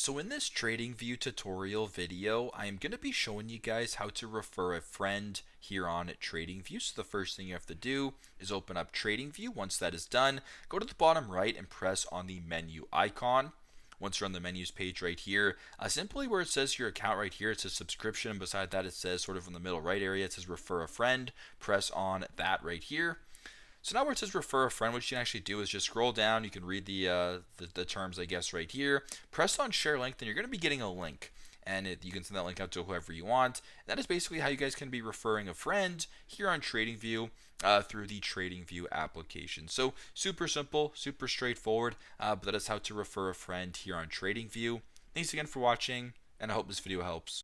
So in this TradingView tutorial video, I am going to be showing you guys how to refer a friend here on TradingView. So the first thing you have to do is open up TradingView. Once that is done, go to the bottom right and press on the menu icon. Once you're on the menus page right here, simply where it says your account right here, it says subscription. Beside that, it says sort of in the middle right area, it says refer a friend. Press on that right here. So now where it says refer a friend, what you can actually do is just scroll down. You can read the terms, I guess, right here. Press on share link, then you're going to be getting a link. And you can send that link out to whoever you want. And that is basically how you guys can be referring a friend here on TradingView through the TradingView application. So super simple, super straightforward, but that is how to refer a friend here on TradingView. Thanks again for watching, and I hope this video helps.